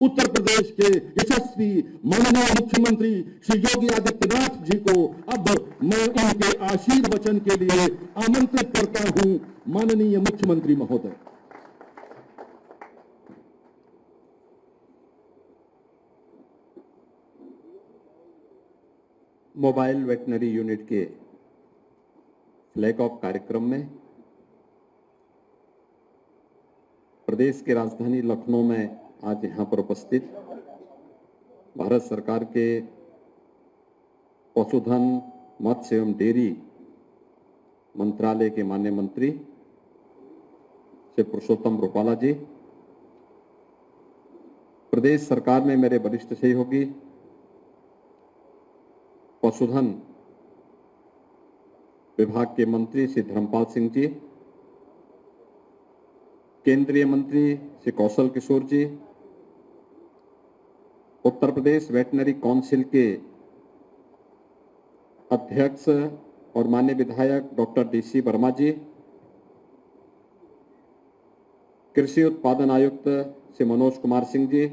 उत्तर प्रदेश के यशस्वी माननीय मुख्यमंत्री श्री योगी आदित्यनाथ जी को अब मैं उनके आशीर्वचन के लिए आमंत्रित करता हूं। माननीय मुख्यमंत्री महोदय। मोबाइल वेटनरी यूनिट के फ्लैग ऑफ कार्यक्रम में प्रदेश की राजधानी लखनऊ में आज यहां पर उपस्थित भारत सरकार के पशुधन, मत्स्य एवं डेयरी मंत्रालय के माननीय मंत्री श्री पुरुषोत्तम रूपाला जी, प्रदेश सरकार में मेरे वरिष्ठ सहयोगी पशुधन विभाग के मंत्री श्री धर्मपाल सिंह जी, केंद्रीय मंत्री श्री कौशल किशोर जी, उत्तर प्रदेश वेटनरी काउंसिल के अध्यक्ष और माननीय विधायक डॉक्टर DC वर्मा जी, कृषि उत्पादन आयुक्त श्री मनोज कुमार सिंह जी,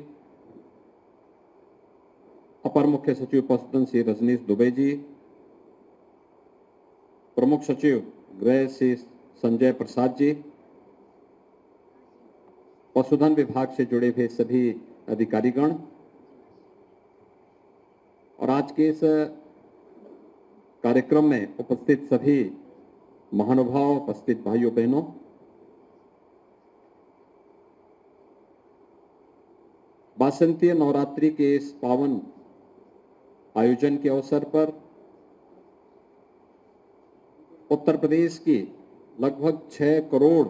अपर मुख्य सचिव पशुधन श्री रजनीश दुबे जी, प्रमुख सचिव गृह श्री संजय प्रसाद जी, पशुधन विभाग से जुड़े हुए सभी अधिकारीगण और आज के इस कार्यक्रम में उपस्थित सभी महानुभाव, उपस्थित भाइयों बहनों, वासंतीय नवरात्रि के इस पावन आयोजन के अवसर पर उत्तर प्रदेश की लगभग 6 करोड़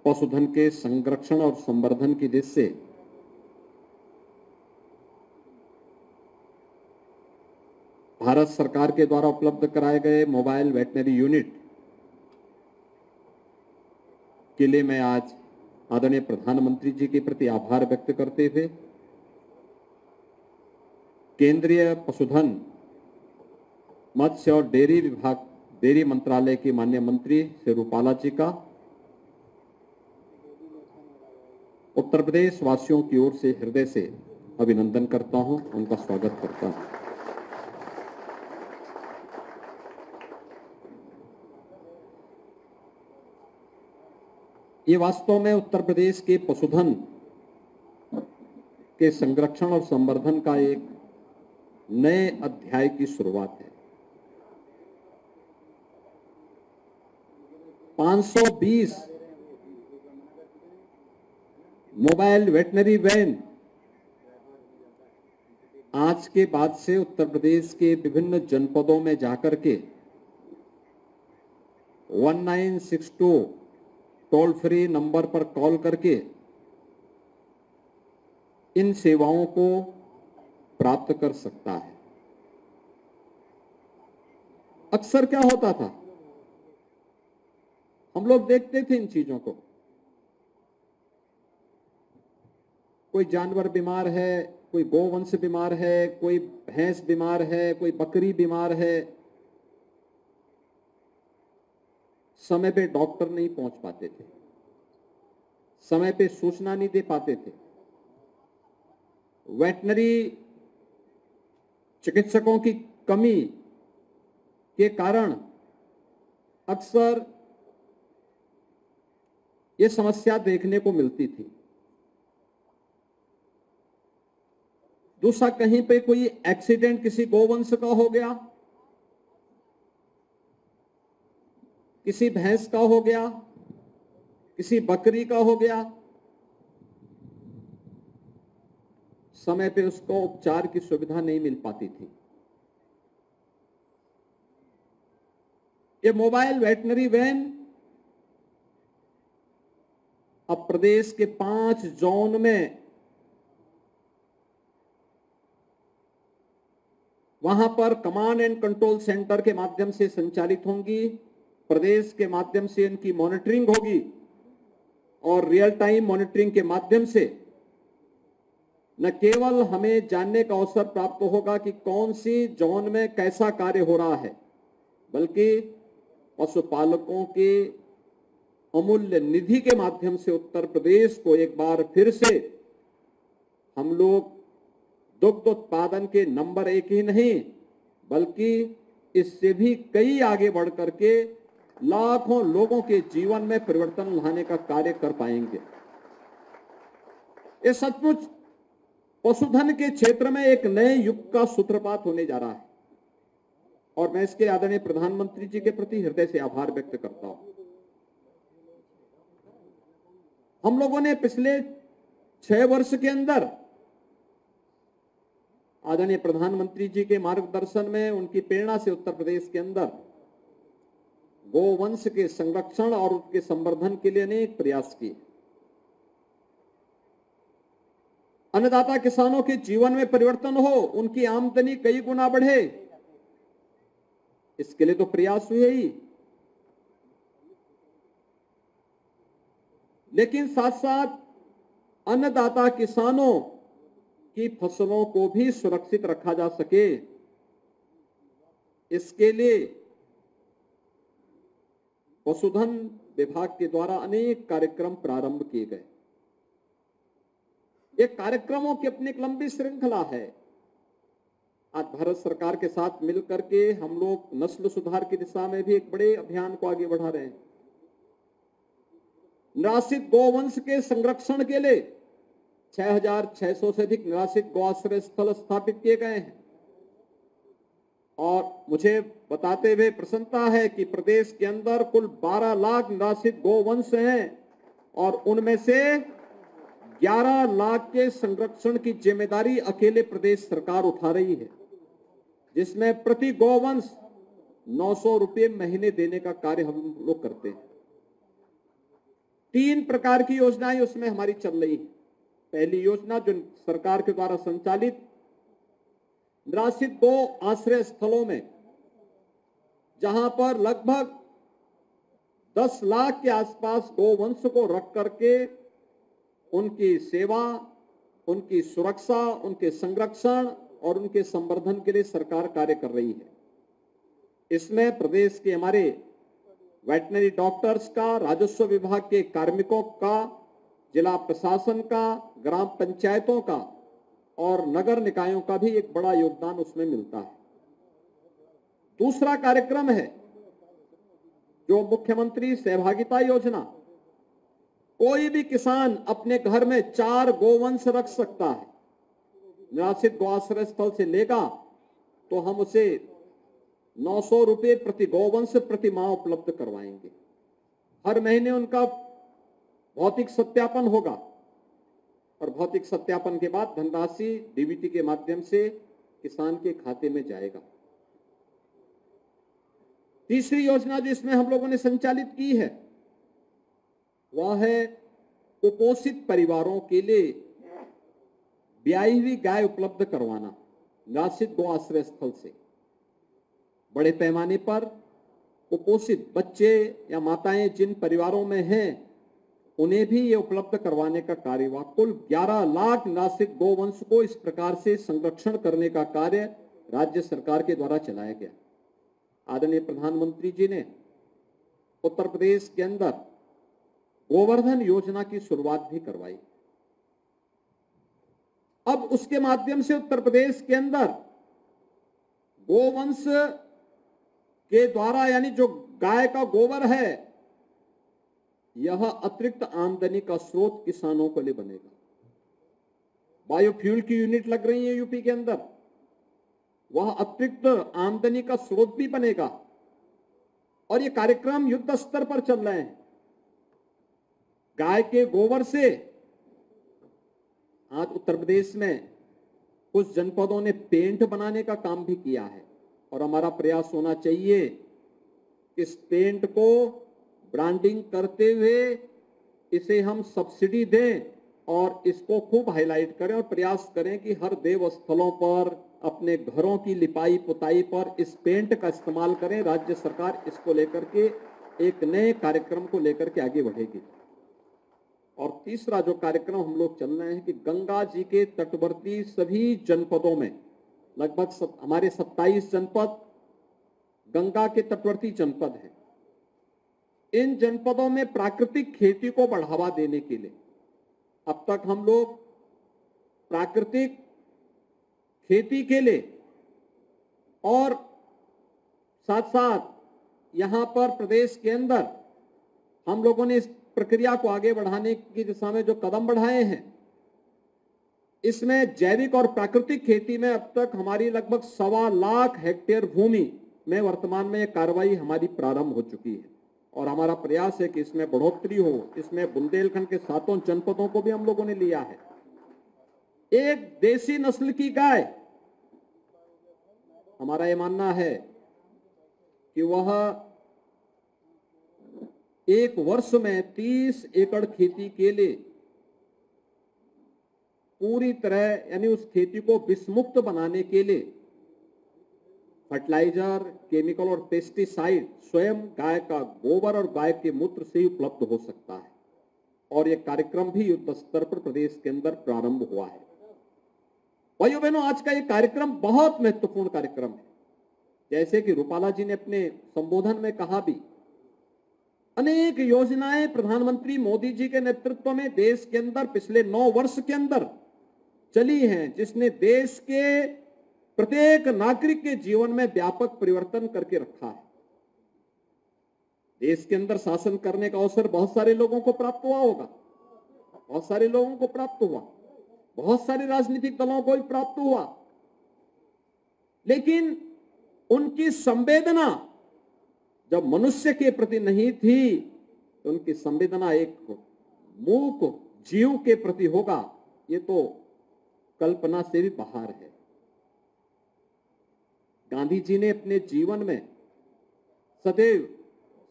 पशुधन के संरक्षण और संवर्धन की दृष्टि से भारत सरकार के द्वारा उपलब्ध कराए गए मोबाइल वेटनरी यूनिट के लिए मैं आज आदरणीय प्रधानमंत्री जी के प्रति आभार व्यक्त करते हुए केंद्रीय पशुधन, मत्स्य और डेयरी मंत्रालय के माननीय मंत्री श्री रूपाला जी का उत्तर प्रदेश वासियों की ओर से हृदय से अभिनंदन करता हूं, उनका स्वागत करता हूं। ये वास्तव में उत्तर प्रदेश के पशुधन के संरक्षण और संवर्धन का एक नए अध्याय की शुरुआत है। 520 मोबाइल वेटनरी वैन आज के बाद से उत्तर प्रदेश के विभिन्न जनपदों में जाकर के 1962 टोल फ्री नंबर पर कॉल करके इन सेवाओं को प्राप्त कर सकता है। अक्सर क्या होता था, हम लोग देखते थे इन चीजों को, कोई जानवर बीमार है, कोई गोवंश बीमार है, कोई भैंस बीमार है, कोई बकरी बीमार है, समय पे डॉक्टर नहीं पहुंच पाते थे, समय पे सूचना नहीं दे पाते थे। वेटनरी चिकित्सकों की कमी के कारण अक्सर ये समस्या देखने को मिलती थी। दूसरा, कहीं पे कोई एक्सीडेंट किसी गोवंश का हो गया, किसी भैंस का हो गया, किसी बकरी का हो गया, समय पे उसको उपचार की सुविधा नहीं मिल पाती थी। ये मोबाइल वेटनरी वैन अब प्रदेश के 5 जोन में वहां पर कमांड एंड कंट्रोल सेंटर के माध्यम से संचालित होंगी। प्रदेश के माध्यम से इनकी मॉनिटरिंग होगी और रियल टाइम मॉनिटरिंग के माध्यम से न केवल हमें जानने का अवसर प्राप्त होगा कि कौन सी जोन में कैसा कार्य हो रहा है, बल्कि पशुपालकों के अमूल्य निधि के माध्यम से उत्तर प्रदेश को एक बार फिर से हम लोग दुग्ध उत्पादन के नंबर 1 ही नहीं बल्कि इससे भी कई आगे बढ़ करके लाखों लोगों के जीवन में परिवर्तन लाने का कार्य कर पाएंगे। ये सचमुच पशुधन के क्षेत्र में एक नए युग का सूत्रपात होने जा रहा है और मैं इसके आदरणीय प्रधानमंत्री जी के प्रति हृदय से आभार व्यक्त करता हूं। हम लोगों ने पिछले 6 वर्ष के अंदर आदरणीय प्रधानमंत्री जी के मार्गदर्शन में, उनकी प्रेरणा से उत्तर प्रदेश के अंदर गोवंश के संरक्षण और उसके संवर्धन के लिए अनेक प्रयास किए। अन्नदाता किसानों के जीवन में परिवर्तन हो, उनकी आमदनी कई गुना बढ़े, इसके लिए तो प्रयास हुए ही, लेकिन साथ साथ अन्नदाता किसानों की फसलों को भी सुरक्षित रखा जा सके, इसके लिए पशुधन विभाग के द्वारा अनेक कार्यक्रम प्रारंभ किए गए। ये कार्यक्रमों की अपनी एक लंबी श्रृंखला है। आज भारत सरकार के साथ मिलकर के हम लोग नस्ल सुधार की दिशा में भी एक बड़े अभियान को आगे बढ़ा रहे हैं। निराश्रित गोवंश के संरक्षण के लिए 6,600 से अधिक निराश्रित गौ आश्रय स्थल स्थापित किए गए हैं और मुझे बताते हुए प्रसन्नता है कि प्रदेश के अंदर कुल 12 लाख निराश्रित गोवंश हैं और उनमें से 11 लाख के संरक्षण की जिम्मेदारी अकेले प्रदेश सरकार उठा रही है, जिसमें प्रति गोवंश 900 रुपये महीने देने का कार्य हम लोग करते हैं। 3 प्रकार की योजनाएं उसमें हमारी चल रही है। पहली योजना जो सरकार के द्वारा संचालित निराश्रित गो आश्रय स्थलों में, जहां पर लगभग 10 लाख के आसपास गोवंश को रख करके उनकी सेवा, उनकी सुरक्षा, उनके संरक्षण और उनके संवर्धन के लिए सरकार कार्य कर रही है। इसमें प्रदेश के हमारे वेटनरी डॉक्टर्स का, राजस्व विभाग के कार्मिकों का, जिला प्रशासन का, ग्राम पंचायतों का और नगर निकायों का भी एक बड़ा योगदान उसमें मिलता है। दूसरा कार्यक्रम है जो मुख्यमंत्री सहभागिता योजना। कोई भी किसान अपने घर में 4 गोवंश रख सकता है। निराश्रित गौ आश्रय स्थल से लेगा तो हम उसे 900 रुपये प्रति गोवंश प्रति माह उपलब्ध करवाएंगे। हर महीने उनका भौतिक सत्यापन होगा और भौतिक सत्यापन के बाद धनराशि डीबीटी के माध्यम से किसान के खाते में जाएगा। तीसरी योजना जो इसमें हम लोगों ने संचालित की है वह है कुपोषित परिवारों के लिए ब्याई हुई गाय उपलब्ध करवाना निराश्रित गौ आश्रय स्थल से। बड़े पैमाने पर कुपोषित बच्चे या माताएं जिन परिवारों में हैं उन्हें भी ये उपलब्ध करवाने का कार्य हुआ। कुल 11 लाख निराश्रित गोवंश को इस प्रकार से संरक्षण करने का कार्य राज्य सरकार के द्वारा चलाया गया। आदरणीय प्रधानमंत्री जी ने उत्तर प्रदेश के अंदर गोवर्धन योजना की शुरुआत भी करवाई। अब उसके माध्यम से उत्तर प्रदेश के अंदर गोवंश के द्वारा यानी जो गाय का गोबर है यह अतिरिक्त आमदनी का स्रोत किसानों को लिए बनेगा। बायोफ्यूल की यूनिट लग रही है यूपी के अंदर, वह अतिरिक्त आमदनी का स्रोत भी बनेगा और ये कार्यक्रम युद्ध स्तर पर चल रहे हैं। गाय के गोबर से आज उत्तर प्रदेश में कुछ जनपदों ने पेंट बनाने का काम भी किया है और हमारा प्रयास होना चाहिए इस पेंट को ब्रांडिंग करते हुए इसे हम सब्सिडी दें और इसको खूब हाईलाइट करें और प्रयास करें कि हर देव स्थलों पर, अपने घरों की लिपाई पुताई पर इस पेंट का इस्तेमाल करें। राज्य सरकार इसको लेकर के एक नए कार्यक्रम को लेकर के आगे बढ़ेगी। और तीसरा जो कार्यक्रम हम लोग चल रहे हैं कि गंगा जी के तटवर्ती सभी जनपदों में, लगभग हमारे 27 जनपद गंगा के तटवर्ती जनपद हैं। इन जनपदों में प्राकृतिक खेती को बढ़ावा देने के लिए अब तक हम लोग प्राकृतिक खेती के लिए और साथ साथ यहां पर प्रदेश के अंदर हम लोगों ने इस प्रक्रिया को आगे बढ़ाने की दिशा में जो कदम बढ़ाए हैं, इसमें जैविक और प्राकृतिक खेती में अब तक हमारी लगभग 1.25 लाख हेक्टेयर भूमि में वर्तमान में यह कार्रवाई हमारी प्रारंभ हो चुकी है और हमारा प्रयास है कि इसमें बढ़ोतरी हो। इसमें बुंदेलखंड के 7 जनपदों को भी हम लोगों ने लिया है। एक देसी नस्ल की गाय, हमारा यह मानना है कि वह एक वर्ष में 30 एकड़ खेती के लिए पूरी तरह यानी उस खेती को विषमुक्त बनाने के लिए फर्टिलाइजर, केमिकल और पेस्टिसाइड स्वयं गाय का गोबर और गाय के मूत्र से ही उपलब्ध हो सकता है और यह कार्यक्रम भी युद्ध स्तर पर प्रदेश के अंदर प्रारंभ हुआ है। भाइयों बहनों, आज का यह कार्यक्रम बहुत महत्वपूर्ण कार्यक्रम है। जैसे कि रूपाला जी ने अपने संबोधन में कहा भी, अनेक योजनाएं प्रधानमंत्री मोदी जी के नेतृत्व में देश के अंदर पिछले 9 वर्ष के अंदर चली हैं, जिसने देश के प्रत्येक नागरिक के जीवन में व्यापक परिवर्तन करके रखा है। देश के अंदर शासन करने का अवसर बहुत सारे लोगों को प्राप्त हुआ होगा, बहुत सारे लोगों को प्राप्त हुआ, बहुत सारे राजनीतिक दलों को भी प्राप्त हुआ, लेकिन उनकी संवेदना जब मनुष्य के प्रति नहीं थी तो उनकी संवेदना एक मूक जीव के प्रति होगा, ये तो कल्पना से भी बाहर है। गांधी जी ने अपने जीवन में सदैव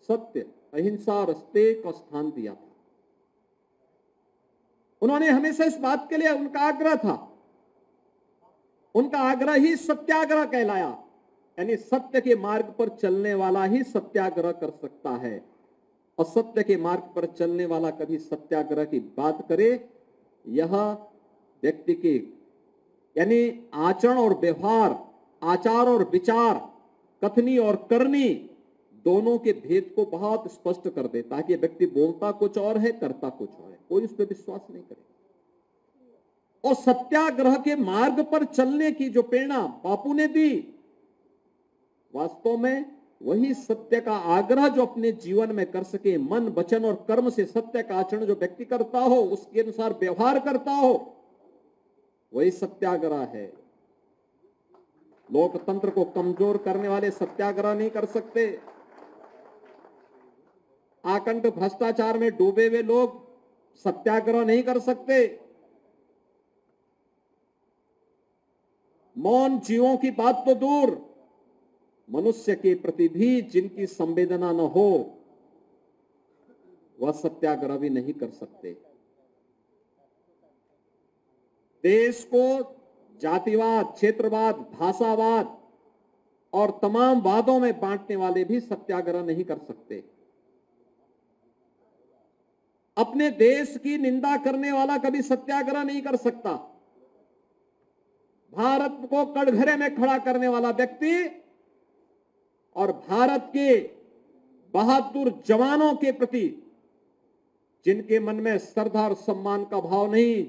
सत्य, अहिंसा और सत्य को स्थान दिया था। उन्होंने हमेशा इस बात के लिए उनका आग्रह था, उनका आग्रह ही सत्याग्रह कहलाया, यानी सत्य के मार्ग पर चलने वाला ही सत्याग्रह कर सकता है। असत्य के मार्ग पर चलने वाला कभी सत्याग्रह की बात करे, यह व्यक्ति के यानी आचरण और व्यवहार, आचार और विचार, कथनी और करनी दोनों के भेद को बहुत स्पष्ट कर देता है कि व्यक्ति बोलता कुछ और है, करता कुछ और है, कोई उस पर विश्वास नहीं करे। और सत्याग्रह के मार्ग पर चलने की जो प्रेरणा बापू ने दी, वास्तव में वही सत्य का आग्रह जो अपने जीवन में कर सके, मन, वचन और कर्म से सत्य का आचरण जो व्यक्ति करता हो, उसके अनुसार व्यवहार करता हो, वही सत्याग्रह है। लोकतंत्र को कमजोर करने वाले सत्याग्रह नहीं कर सकते। आकंठ भ्रष्टाचार में डूबे हुए लोग सत्याग्रह नहीं कर सकते। मौन जीवों की बात तो दूर, मनुष्य के प्रति भी जिनकी संवेदना न हो, वह सत्याग्रह भी नहीं कर सकते। देश को जातिवाद, क्षेत्रवाद, भाषावाद और तमाम वादों में बांटने वाले भी सत्याग्रह नहीं कर सकते। अपने देश की निंदा करने वाला कभी सत्याग्रह नहीं कर सकता। भारत को कटघरे में खड़ा करने वाला व्यक्ति और भारत के बहादुर जवानों के प्रति जिनके मन में श्रद्धा और सम्मान का भाव नहीं,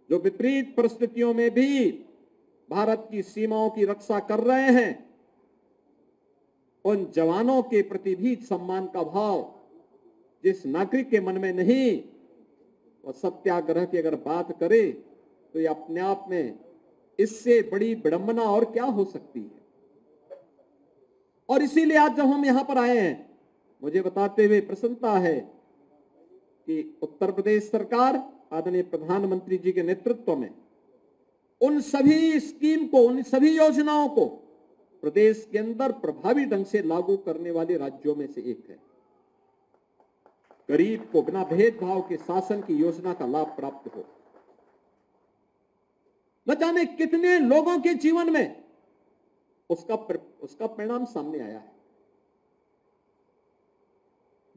जो विपरीत परिस्थितियों में भी भारत की सीमाओं की रक्षा कर रहे हैं, उन जवानों के प्रति भी सम्मान का भाव जिस नागरिक के मन में नहीं, वह सत्याग्रह की अगर बात करे तो ये अपने आप में इससे बड़ी विडंबना और क्या हो सकती है। और इसीलिए आज जब हम यहां पर आए हैं, मुझे बताते हुए प्रसन्नता है कि उत्तर प्रदेश सरकार आदरणीय प्रधानमंत्री जी के नेतृत्व में उन सभी स्कीम को, उन सभी योजनाओं को प्रदेश के अंदर प्रभावी ढंग से लागू करने वाले राज्यों में से एक है। गरीब को बिना भेदभाव के शासन की योजना का लाभ प्राप्त हो। न जाने कितने लोगों के जीवन में उसका परिणाम सामने आया है।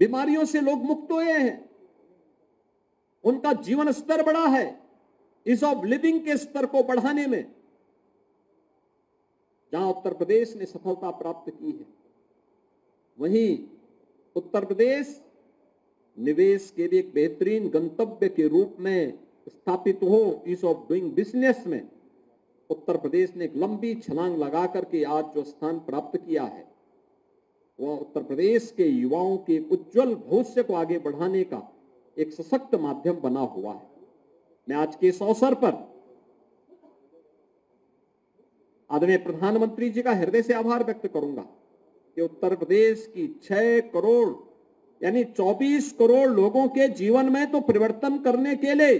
बीमारियों से लोग मुक्त हुए हैं, उनका जीवन स्तर बढ़ा है। ईज ऑफ लिविंग के स्तर को बढ़ाने में जहां उत्तर प्रदेश ने सफलता प्राप्त की है, वहीं उत्तर प्रदेश निवेश के लिए एक बेहतरीन गंतव्य के रूप में स्थापित हो, ईज ऑफ डूइंग बिजनेस में उत्तर प्रदेश ने एक लंबी छलांग लगा करके आज जो स्थान प्राप्त किया है, वह उत्तर प्रदेश के युवाओं के उज्जवल भविष्य को आगे बढ़ाने का एक सशक्त माध्यम बना हुआ है। मैं आज के इस अवसर पर आदरणीय प्रधानमंत्री जी का हृदय से आभार व्यक्त करूंगा कि उत्तर प्रदेश की 6 करोड़ यानी 24 करोड़ लोगों के जीवन में तो परिवर्तन करने के लिए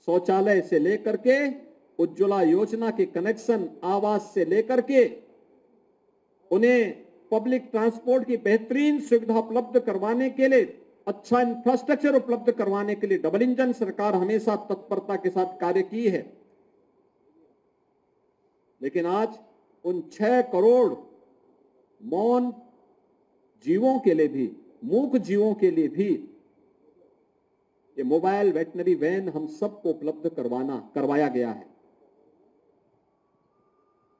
शौचालय से लेकर के उज्ज्वला योजना के कनेक्शन, आवास से लेकर के उन्हें पब्लिक ट्रांसपोर्ट की बेहतरीन सुविधा उपलब्ध करवाने के लिए, अच्छा इंफ्रास्ट्रक्चर उपलब्ध करवाने के लिए डबल इंजन सरकार हमेशा तत्परता के साथ कार्य की है। लेकिन आज उन 6 करोड़ मौन जीवों के लिए भी, मूक जीवों के लिए भी ये मोबाइल वेटनरी वैन हम सबको उपलब्ध करवाया गया है।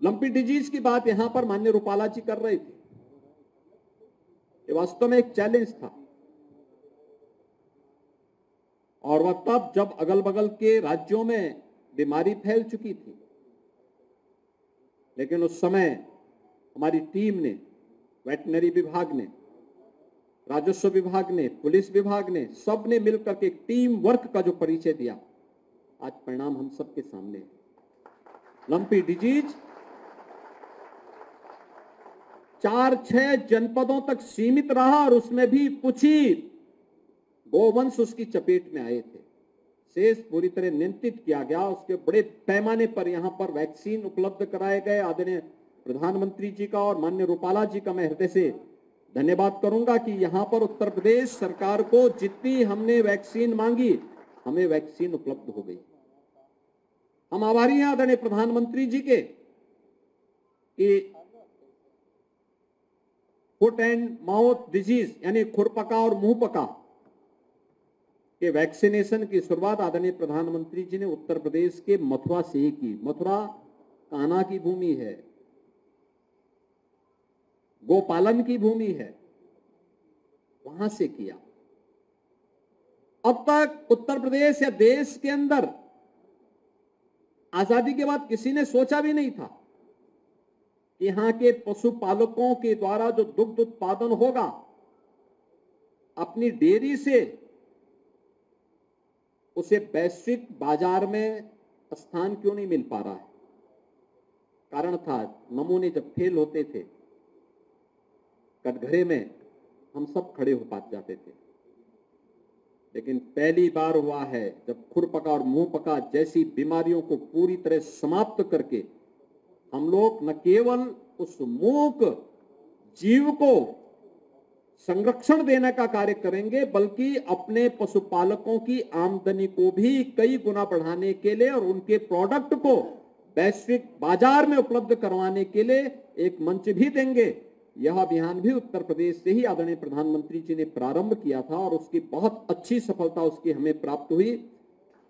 लंपी डिजीज की बात यहां पर माननीय रूपाला जी कर रहे थे। ये वास्तव में एक चैलेंज था और वह तब जब अगल बगल के राज्यों में बीमारी फैल चुकी थी, लेकिन उस समय हमारी टीम ने, वेटनरी विभाग ने, राजस्व विभाग ने, पुलिस विभाग ने, सब ने मिलकर के टीम वर्क का जो परिचय दिया, आज परिणाम हम सबके सामने है। लंपी डिजीज 4-6 जनपदों तक सीमित रहा और उसमें भी कुछ ही गोवंश उसकी चपेट में आए थे। शेष पूरी तरह नियंत्रित किया गया। उसके बड़े पैमाने पर यहां पर वैक्सीन उपलब्ध कराए गए। आदरणीय प्रधानमंत्री जी का और माननीय रूपाला जी का मैं हृदय से धन्यवाद करूंगा कि यहां पर उत्तर प्रदेश सरकार को जितनी हमने वैक्सीन मांगी, हमें वैक्सीन उपलब्ध हो गई। हम आभारी हैं आदरणीय प्रधानमंत्री जी के कि फुट एंड माउथ डिजीज यानी खुरपका और मुंहपका के वैक्सीनेशन की शुरुआत आदरणीय प्रधानमंत्री जी ने उत्तर प्रदेश के मथुरा से ही की। मथुरा कान्हा की भूमि है, गोपालन की भूमि है, वहां से किया। अब तक उत्तर प्रदेश या देश के अंदर आजादी के बाद किसी ने सोचा भी नहीं था कि यहां के पशुपालकों के द्वारा जो दुग्ध उत्पादन होगा, अपनी डेयरी से उसे वैश्विक बाजार में स्थान क्यों नहीं मिल पा रहा है। कारण था, नमूने जब फेल होते थे कटघरे में हम सब खड़े हो पाते जाते थे, लेकिन पहली बार हुआ है जब खुरपका और मुंहपका जैसी बीमारियों को पूरी तरह समाप्त करके हम लोग न केवल उस मूक जीव को संरक्षण देने का कार्य करेंगे, बल्कि अपने पशुपालकों की आमदनी को भी कई गुना बढ़ाने के लिए और उनके प्रोडक्ट को वैश्विक बाजार में उपलब्ध करवाने के लिए एक मंच भी देंगे। यह अभियान भी उत्तर प्रदेश से ही आदरणीय प्रधानमंत्री जी ने प्रारंभ किया था और उसकी बहुत अच्छी सफलता उसकी हमें प्राप्त हुई।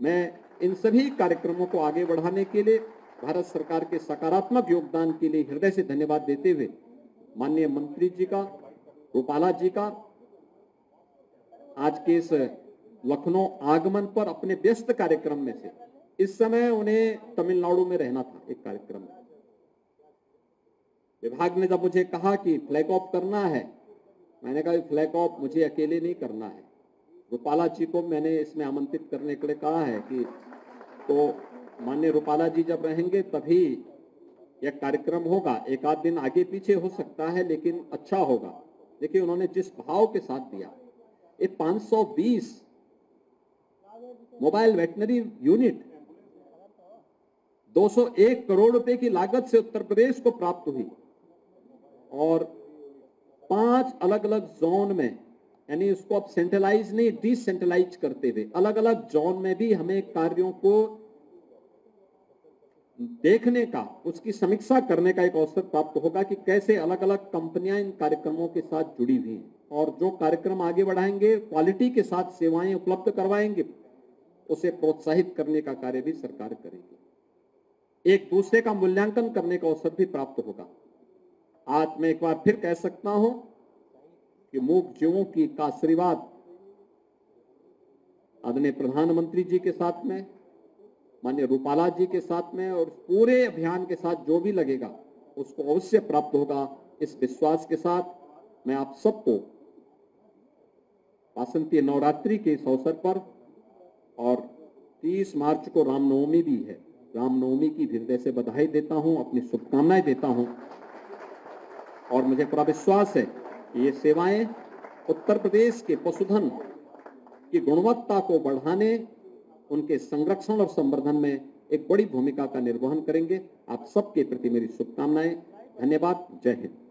मैं इन सभी कार्यक्रमों को आगे बढ़ाने के लिए भारत सरकार के सकारात्मक योगदान के लिए हृदय से धन्यवाद देते हुए माननीय मंत्री जी का, रूपाला जी का, आज के इस लखनऊ आगमन पर अपने व्यस्त कार्यक्रम में से, इस समय उन्हें तमिलनाडु में रहना था एक कार्यक्रम में, विभाग ने जब मुझे कहा कि फ्लैग ऑफ करना है, मैंने कहा फ्लैग ऑफ मुझे अकेले नहीं करना है, रूपाला जी को मैंने इसमें आमंत्रित करने के लिए कहा है कि तो माननीय रूपाला जी जब रहेंगे तभी यह कार्यक्रम होगा। एक आध दिन आगे पीछे हो सकता है लेकिन अच्छा होगा। देखिए उन्होंने जिस भाव के साथ दिया, ये 520 मोबाइल वेटनरी यूनिट 201 करोड़ रुपए की लागत से उत्तर प्रदेश को प्राप्त हुई और 5 अलग अलग जोन में, यानी उसको अब सेंट्रलाइज नहीं डिसेंट्रलाइज करते हुए अलग अलग जोन में भी हमें कार्यों को देखने का, उसकी समीक्षा करने का एक अवसर प्राप्त होगा कि कैसे अलग अलग कंपनियां इन कार्यक्रमों के साथ जुड़ी हुई हैं और जो कार्यक्रम आगे बढ़ाएंगे, क्वालिटी के साथ सेवाएं उपलब्ध करवाएंगे, उसे प्रोत्साहित करने का कार्य भी सरकार करेगी। एक दूसरे का मूल्यांकन करने का अवसर भी प्राप्त होगा। आज मैं एक बार फिर कह सकता हूं कि मूक जीवों की का आशीर्वाद आदरणीय प्रधानमंत्री जी के साथ में, माननीय रूपाला जी के साथ में और पूरे अभियान के साथ जो भी लगेगा उसको अवश्य प्राप्त होगा। इस विश्वास के साथ मैं आप सबको वासंती नवरात्रि के इस अवसर पर, और 30 मार्च को रामनवमी भी है, रामनवमी की हृदय से बधाई देता हूं, अपनी शुभकामनाएं देता हूं। और मुझे पूरा विश्वास है कि ये सेवाएं उत्तर प्रदेश के पशुधन की गुणवत्ता को बढ़ाने, उनके संरक्षण और संवर्धन में एक बड़ी भूमिका का निर्वहन करेंगे। आप सबके प्रति मेरी शुभकामनाएं। धन्यवाद। जय हिंद।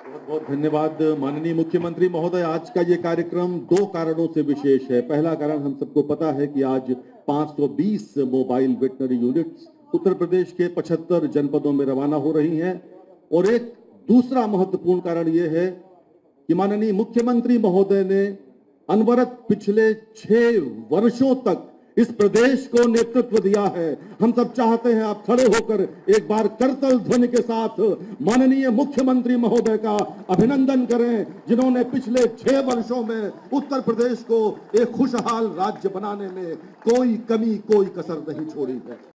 बहुत बहुत धन्यवाद माननीय मुख्यमंत्री महोदय। आज का ये कार्यक्रम 2 कारणों से विशेष है। पहला कारण हम सबको पता है कि आज 520 mobile veterinary units Uttar Pradesh के 75 जनपदों में रवाना हो रही हैं, और एक दूसरा महत्वपूर्ण कारण ये है कि माननीय मुख्यमंत्री महोदय ने अनवरत पिछले 6 वर्षों तक इस प्रदेश को नेतृत्व दिया है। हम सब चाहते हैं आप खड़े होकर एक बार करतल ध्वनि के साथ माननीय मुख्यमंत्री महोदय का अभिनंदन करें, जिन्होंने पिछले 6 वर्षों में उत्तर प्रदेश को एक खुशहाल राज्य बनाने में कोई कमी, कोई कसर नहीं छोड़ी है।